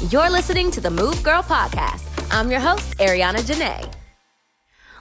You're listening to the Move Girl Podcast. I'm your host, Arianna Jonae.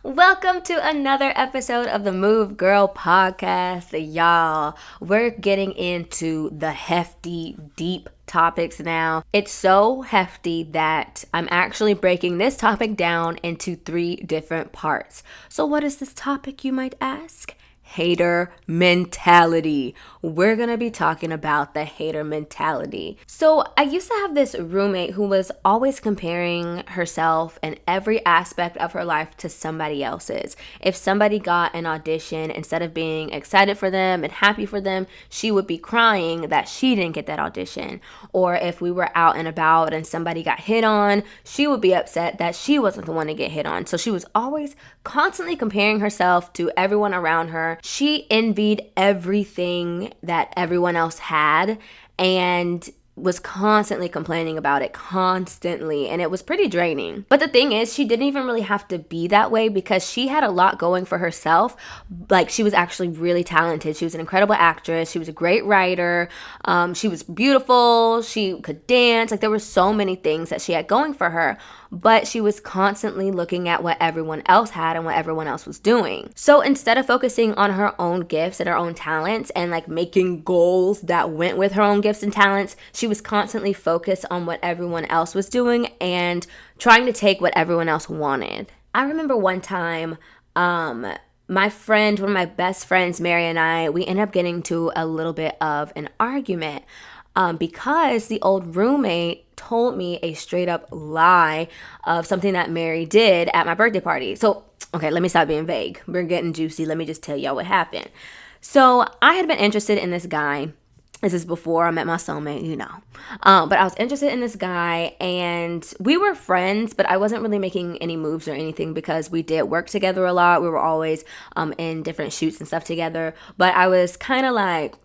Welcome to another episode of the Move Girl Podcast. Y'all, we're getting into the hefty, deep topics now. It's so hefty that I'm actually breaking this topic down into 3 different parts. So what is this topic, you might ask? Hater mentality. We're gonna be talking about the hater mentality. So I used to have this roommate who was always comparing herself and every aspect of her life to somebody else's. If somebody got an audition, instead of being excited for them and happy for them, she would be crying that she didn't get that audition. Or if we were out and about and somebody got hit on, she would be upset that she wasn't the one to get hit on. So she was always constantly comparing herself to everyone around her. She envied everything that everyone else had and was constantly complaining about it, constantly, and it was pretty draining. But the thing is, she didn't even really have to be that way because she had a lot going for herself. Like, she was actually really talented. She was an incredible actress. She was a great writer. She was beautiful. She could dance. Like, there were so many things that she had going for her, but she was constantly looking at what everyone else had and what everyone else was doing. So instead of focusing on her own gifts and her own talents and like making goals that went with her own gifts and talents, she was constantly focused on what everyone else was doing and trying to take what everyone else wanted. I remember one time, my friend, one of my best friends, Mary, and I, we ended up getting to a little bit of an argument because the old roommate told me a straight up lie of something that Mary did at my birthday party. So, okay, let me stop being vague. We're getting juicy. Let me just tell y'all what happened. So I had been interested in this guy. This is before I met my soulmate, you know. But I was interested in this guy and we were friends, but I wasn't really making any moves or anything because we did work together a lot. We were always in different shoots and stuff together. But I was kind of like,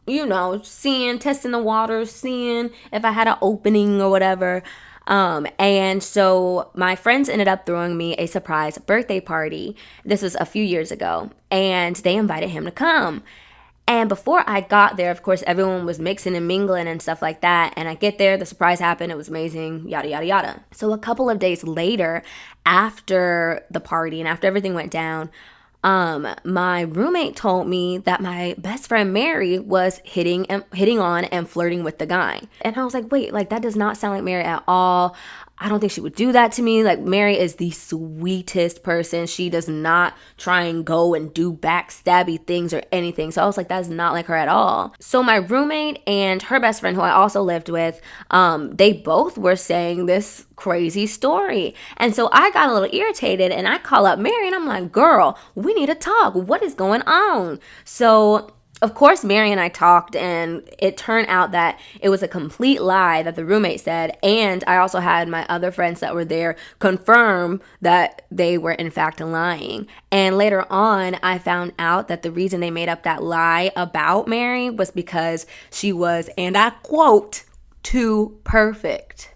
you know, testing the waters, seeing if I had an opening or whatever. And so my friends ended up throwing me a surprise birthday party. This was a few years ago, and they invited him to come. And before I got there, of course, everyone was mixing and mingling and stuff like that. And I get there, the surprise happened, it was amazing, yada, yada, yada. So a couple of days later, after the party and after everything went down, my roommate told me that my best friend Mary was hitting on and flirting with the guy. And I was like, wait, like that does not sound like Mary at all. I don't think she would do that to me. Like, Mary is the sweetest person. She does not try and go and do backstabby things or anything. So I was like, that's not like her at all. So my roommate and her best friend, who I also lived with, they both were saying this crazy story. And so I got a little irritated and I call up Mary and I'm like, girl, we need to talk. What is going on? So of course, Mary and I talked, and it turned out that it was a complete lie that the roommate said, and I also had my other friends that were there confirm that they were in fact lying. And later on, I found out that the reason they made up that lie about Mary was because she was, and I quote, too perfect.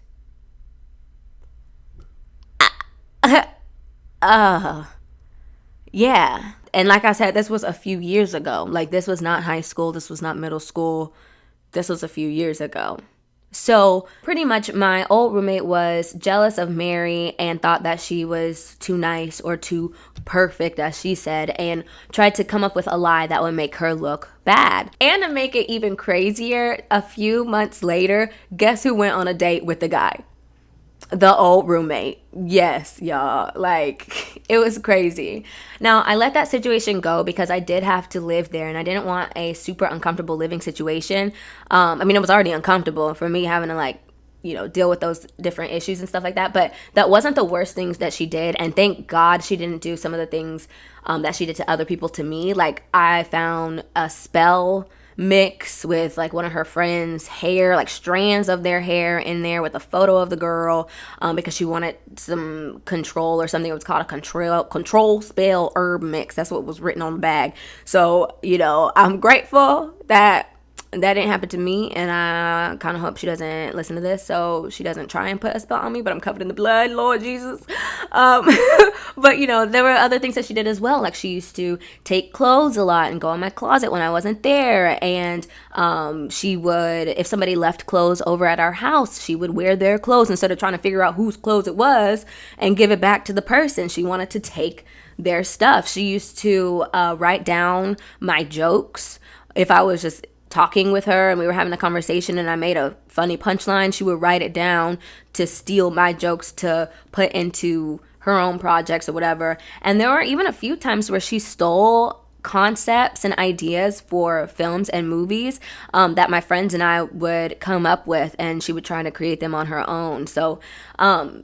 Yeah. And like I said, this was a few years ago. Like, this was not high school. This was not middle school. This was a few years ago. So pretty much my old roommate was jealous of Mary and thought that she was too nice or too perfect, as she said, and tried to come up with a lie that would make her look bad. And to make it even crazier, a few months later, guess who went on a date with the guy? The old roommate. Yes, y'all. Like, it was crazy. Now, I let that situation go because I did have to live there and I didn't want a super uncomfortable living situation. I mean, it was already uncomfortable for me having to, like, you know, deal with those different issues and stuff like that. But that wasn't the worst things that she did. And thank God she didn't do some of the things that she did to other people to me. Like, I found a spell mix with like one of her friends' hair, like strands of their hair in there with a photo of the girl, because she wanted some control or something. It was called a control spell herb mix. That's what was written on the bag. So, you know, I'm grateful that That didn't happen to me, and I kind of hope she doesn't listen to this, so she doesn't try and put a spell on me, but I'm covered in the blood, Lord Jesus. Um, but, there were other things that she did as well. Like, she used to take clothes a lot and go in my closet when I wasn't there, and she would, if somebody left clothes over at our house, she would wear their clothes instead of trying to figure out whose clothes it was and give it back to the person. She wanted to take their stuff. She used to write down my jokes. If I was just talking with her and we were having a conversation and I made a funny punchline, she would write it down to steal my jokes to put into her own projects or whatever. And there were even a few times where she stole concepts and ideas for films and movies that my friends and I would come up with, and she would try to create them on her own. So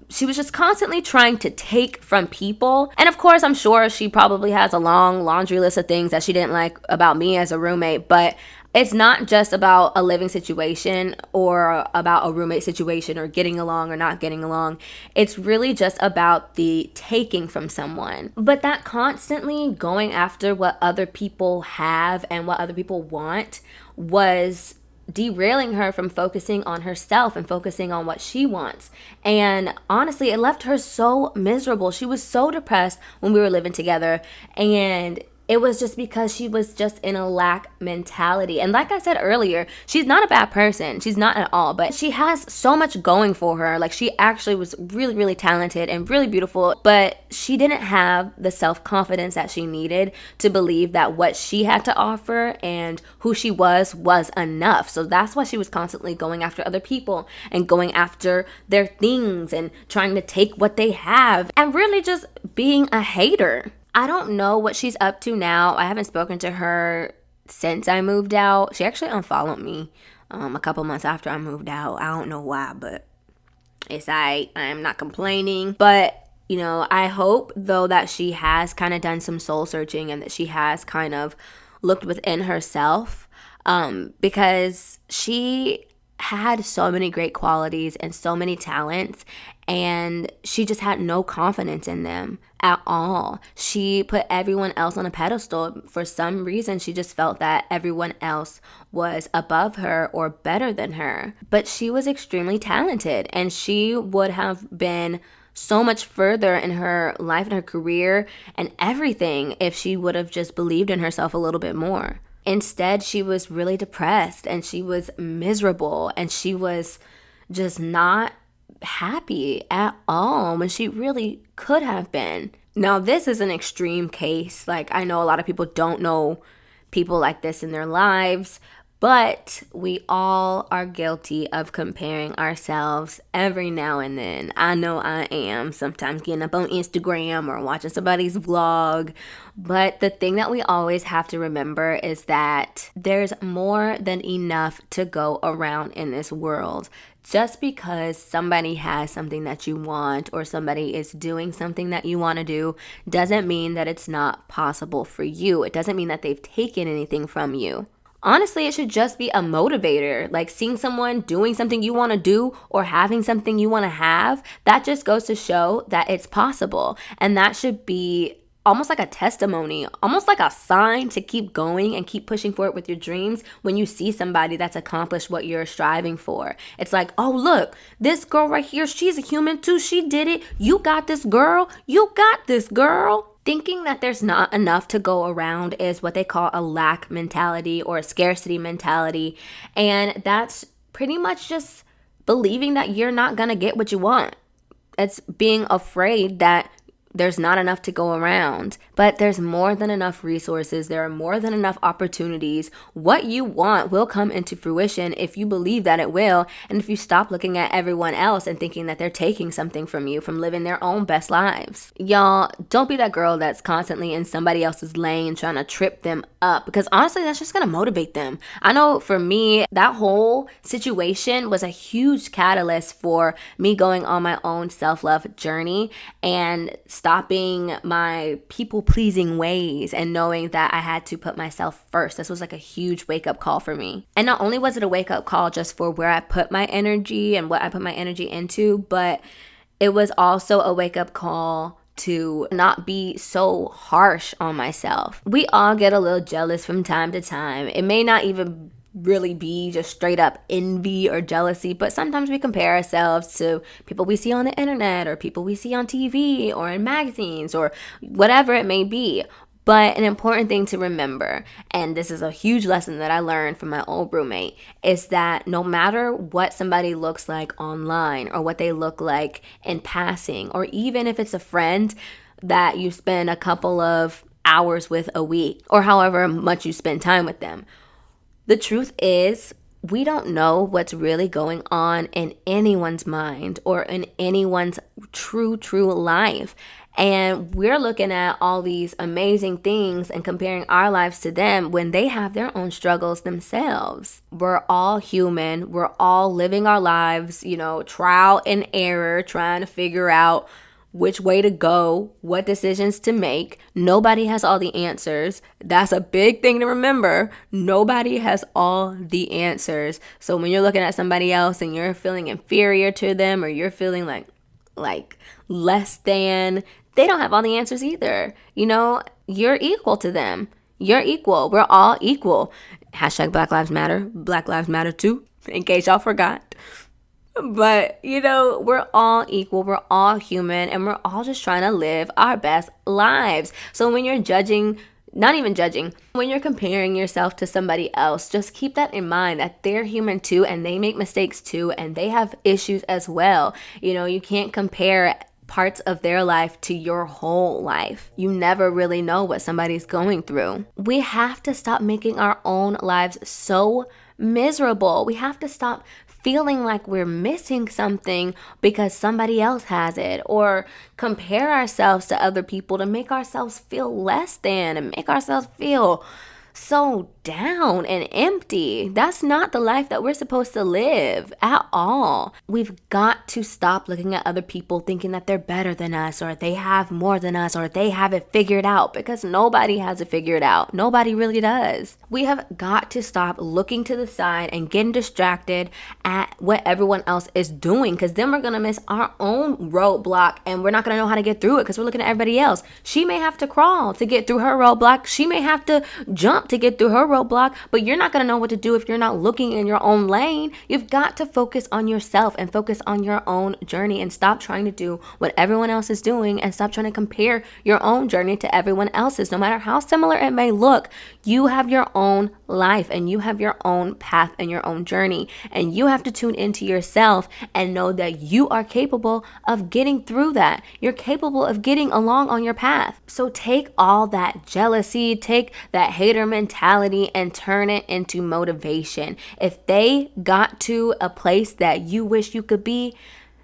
she was just constantly trying to take from people. And of course, I'm sure she probably has a long laundry list of things that she didn't like about me as a roommate, but it's not just about a living situation or about a roommate situation or getting along or not getting along. It's really just about the taking from someone. But that constantly going after what other people have and what other people want was derailing her from focusing on herself and focusing on what she wants. And honestly, it left her so miserable. She was so depressed when we were living together, and it was just because she was just in a lack mentality. And like I said earlier, she's not a bad person. She's not at all. But she has so much going for her. Like, she actually was really, really talented and really beautiful. But she didn't have the self-confidence that she needed to believe that what she had to offer and who she was enough. So that's why she was constantly going after other people and going after their things and trying to take what they have and really just being a hater. I don't know what she's up to now. I haven't spoken to her since I moved out. She actually unfollowed me a couple months after I moved out. I don't know why, but it's I am not complaining. But, I hope, though, that she has kind of done some soul searching and that she has kind of looked within herself, because she had so many great qualities and so many talents, and she just had no confidence in them at all. She put everyone else on a pedestal. For some reason, she just felt that everyone else was above her or better than her. But she was extremely talented, and she would have been so much further in her life and her career and everything if she would have just believed in herself a little bit more. Instead, she was really depressed and she was miserable and she was just not happy at all when she really could have been. Now, this is an extreme case. Like, I know a lot of people don't know people like this in their lives, but we all are guilty of comparing ourselves every now and then. I know I am, sometimes getting up on Instagram or watching somebody's vlog. But the thing that we always have to remember is that there's more than enough to go around in this world. Just because somebody has something that you want or somebody is doing something that you want to do doesn't mean that it's not possible for you. It doesn't mean that they've taken anything from you. Honestly, it should just be a motivator. Like, seeing someone doing something you want to do or having something you want to have, that just goes to show that it's possible. And that should be almost like a testimony, almost like a sign to keep going and keep pushing forward with your dreams when you see somebody that's accomplished what you're striving for. It's like, oh, look, this girl right here, she's a human too. She did it. You got this, girl. You got this, girl. Thinking that there's not enough to go around is what they call a lack mentality or a scarcity mentality. And that's pretty much just believing that you're not going to get what you want. It's being afraid that there's not enough to go around, but there's more than enough resources. There are more than enough opportunities. What you want will come into fruition if you believe that it will, and if you stop looking at everyone else and thinking that they're taking something from you, from living their own best lives. Y'all, don't be that girl that's constantly in somebody else's lane trying to trip them up, because honestly, that's just gonna motivate them. I know for me, that whole situation was a huge catalyst for me going on my own self-love journey and stopping my people-pleasing ways and knowing that I had to put myself first. This was like a huge wake-up call for me. And not only was it a wake-up call just for where I put my energy and what I put my energy into, but it was also a wake-up call to not be so harsh on myself. We all get a little jealous from time to time. It may not even really be just straight up envy or jealousy, but sometimes we compare ourselves to people we see on the internet or people we see on TV or in magazines or whatever it may be. But an important thing to remember, and this is a huge lesson that I learned from my old roommate, is that no matter what somebody looks like online or what they look like in passing, or even if it's a friend that you spend a couple of hours with a week or however much you spend time with them, the truth is, we don't know what's really going on in anyone's mind or in anyone's true life. And we're looking at all these amazing things and comparing our lives to them when they have their own struggles themselves. We're all human. We're all living our lives, trial and error, trying to figure out which way to go, what decisions to make. Nobody has all the answers. That's a big thing to remember. Nobody has all the answers. So when you're looking at somebody else and you're feeling inferior to them or you're feeling like less than, they don't have all the answers either. You're equal to them. You're equal. We're all equal. Hashtag Black Lives Matter. Black Lives Matter too, in case y'all forgot. But, we're all equal, we're all human, and we're all just trying to live our best lives. So when you're when you're comparing yourself to somebody else, just keep that in mind that they're human too, and they make mistakes too, and they have issues as well. You can't compare parts of their life to your whole life. You never really know what somebody's going through. We have to stop making our own lives so miserable. We have to stop feeling like we're missing something because somebody else has it, or compare ourselves to other people to make ourselves feel less than and make ourselves feel so down and empty. That's not the life that we're supposed to live at all. We've got to stop looking at other people thinking that they're better than us or they have more than us or they have it figured out, because nobody has it figured out. Nobody really does. We have got to stop looking to the side and getting distracted at what everyone else is doing, because then we're going to miss our own roadblock and we're not going to know how to get through it because we're looking at everybody else. She may have to crawl to get through her roadblock. She may have to jump to get through her roadblock, but you're not going to know what to do if you're not looking in your own lane. You've got to focus on yourself and focus on your own journey and stop trying to do what everyone else is doing and stop trying to compare your own journey to everyone else's. No matter how similar it may look, you have your own life and you have your own path and your own journey, and you have to tune into yourself and know that you are capable of getting through that. You're capable of getting along on your path. So take all that jealousy, take that hater mentality and turn it into motivation. If they got to a place that you wish you could be,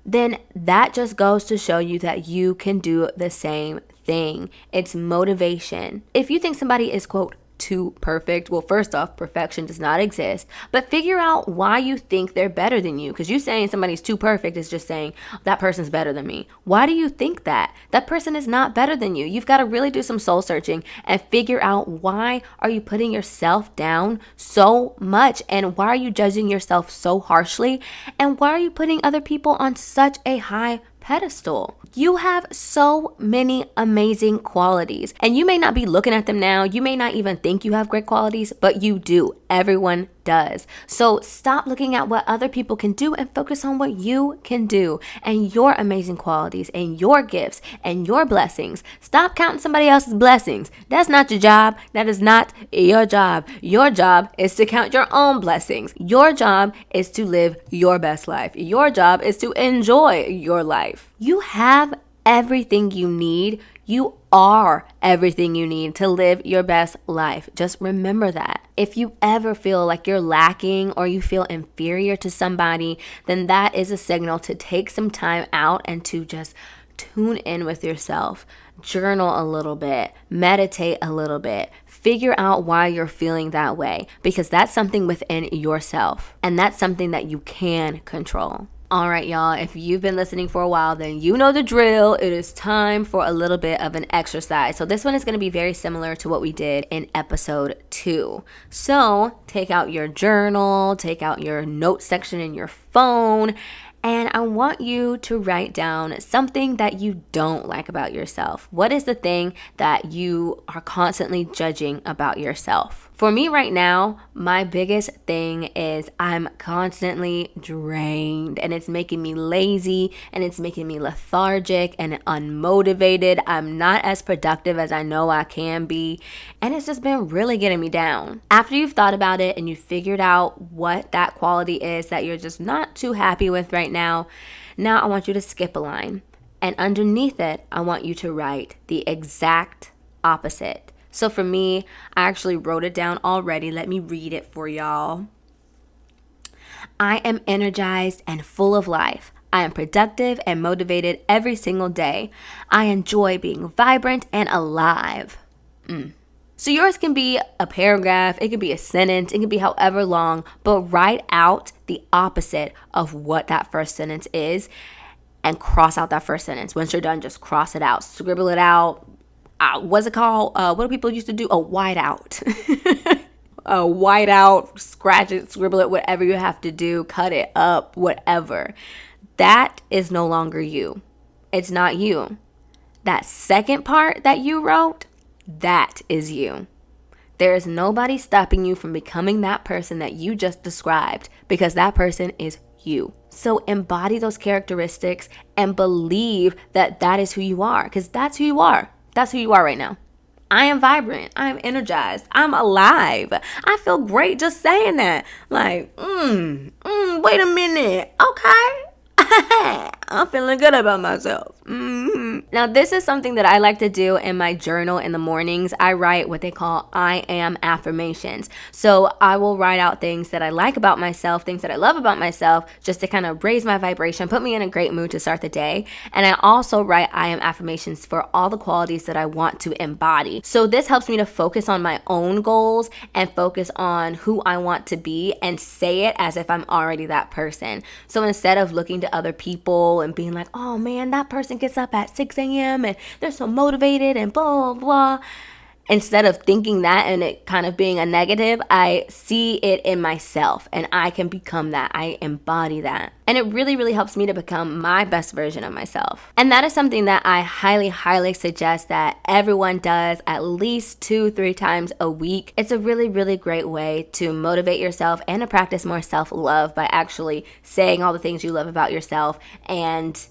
then that just goes to show you that you can do the same thing. It's motivation. If you think somebody is, quote, too perfect, well, first off, perfection does not exist, but figure out why you think they're better than you, because you saying somebody's too perfect is just saying that person's better than me. Why do you think that? That person is not better than you. You've got to really do some soul searching and figure out, why are you putting yourself down so much, and why are you judging yourself so harshly, and why are you putting other people on such a high pedestal? You have so many amazing qualities, and you may not be looking at them now. You may not even think you have great qualities, but you do. Everyone does. So stop looking at what other people can do and focus on what you can do and your amazing qualities and your gifts and your blessings. Stop counting somebody else's blessings. That's not your job. That is not your job. Your job is to count your own blessings. Your job is to live your best life. Your job is to enjoy your life. You have everything you need. You are everything you need to live your best life. Just remember that. If you ever feel like you're lacking or you feel inferior to somebody, then that is a signal to take some time out and to just tune in with yourself. Journal a little bit, meditate a little bit, figure out why you're feeling that way, because that's something within yourself and that's something that you can control. All right, y'all, if you've been listening for a while, then you know the drill. It is time for a little bit of an exercise. So this one is going to be very similar to what we did in episode 2. So take out your journal, take out your note section in your phone, and I want you to write down something that you don't like about yourself. What is the thing that you are constantly judging about yourself? For me right now, my biggest thing is I'm constantly drained, and it's making me lazy, and it's making me lethargic and unmotivated. I'm not as productive as I know I can be, and it's just been really getting me down. After you've thought about it and you figured out what that quality is that you're just not too happy with right now, now I want you to skip a line. And underneath it, I want you to write the exact opposite. So for me, I actually wrote it down already. Let me read it for y'all. I am energized and full of life. I am productive and motivated every single day. I enjoy being vibrant and alive. So yours can be a paragraph, it can be a sentence, it can be however long, but write out the opposite of what that first sentence is and cross out that first sentence. Once you're done, just cross it out, scribble it out. What's it called? What do people used to do? A whiteout. A whiteout, scratch it, scribble it, whatever you have to do, cut it up, whatever. That is no longer you. It's not you. That second part that you wrote, that is you. There is nobody stopping you from becoming that person that you just described, because that person is you. So embody those characteristics and believe that that is who you are, because that's who you are. That's who you are right now. I am vibrant. I am energized. I'm alive. I feel great just saying that. Like, wait a minute. Okay. I'm feeling good about myself. Now, this is something that I like to do in my journal in the mornings. I write what they call I Am Affirmations. So I will write out things that I like about myself, things that I love about myself, just to kind of raise my vibration, put me in a great mood to start the day. And I also write I Am Affirmations for all the qualities that I want to embody. So this helps me to focus on my own goals and focus on who I want to be and say it as if I'm already that person. So instead of looking to other people and being like, oh man, that person gets up at 6 a.m. and they're so motivated and blah, blah. Instead of thinking that and it kind of being a negative, I see it in myself and I can become that. I embody that. And it really, really helps me to become my best version of myself. And that is something that I highly, highly suggest that everyone does at least 2-3 times a week. It's a really, really great way to motivate yourself and to practice more self-love by actually saying all the things you love about yourself and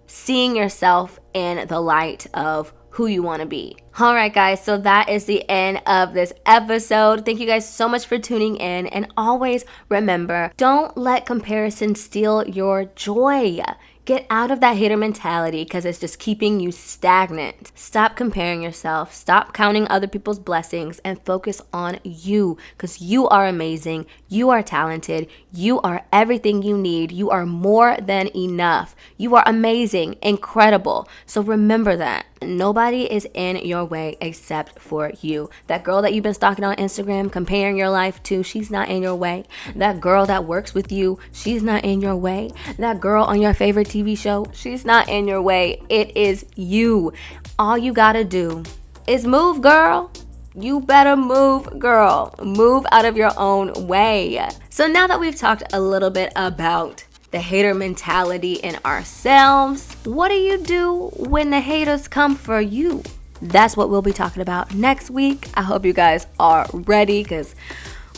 seeing yourself in the light of who you want to be. All right, guys, so that is the end of this episode. Thank you guys so much for tuning in. And always remember, don't let comparison steal your joy. Get out of that hater mentality because it's just keeping you stagnant. Stop comparing yourself. Stop counting other people's blessings and focus on you because you are amazing. You are talented. You are everything you need. You are more than enough. You are amazing, incredible. So remember that. Nobody is in your way except for you. That girl that you've been stalking on Instagram, comparing your life to, she's not in your way. That girl that works with you, she's not in your way. That girl on your favorite TV show, she's not in your way. It is you. All you gotta do is move, girl. You better move, girl. Move out of your own way. So now that we've talked a little bit about the hater mentality in ourselves, what do you do when the haters come for you? That's what we'll be talking about next week. I hope you guys are ready because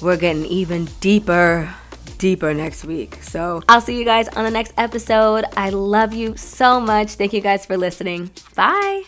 we're getting even deeper next week. So I'll see you guys on the next episode. I love you so much. Thank you guys for listening. Bye.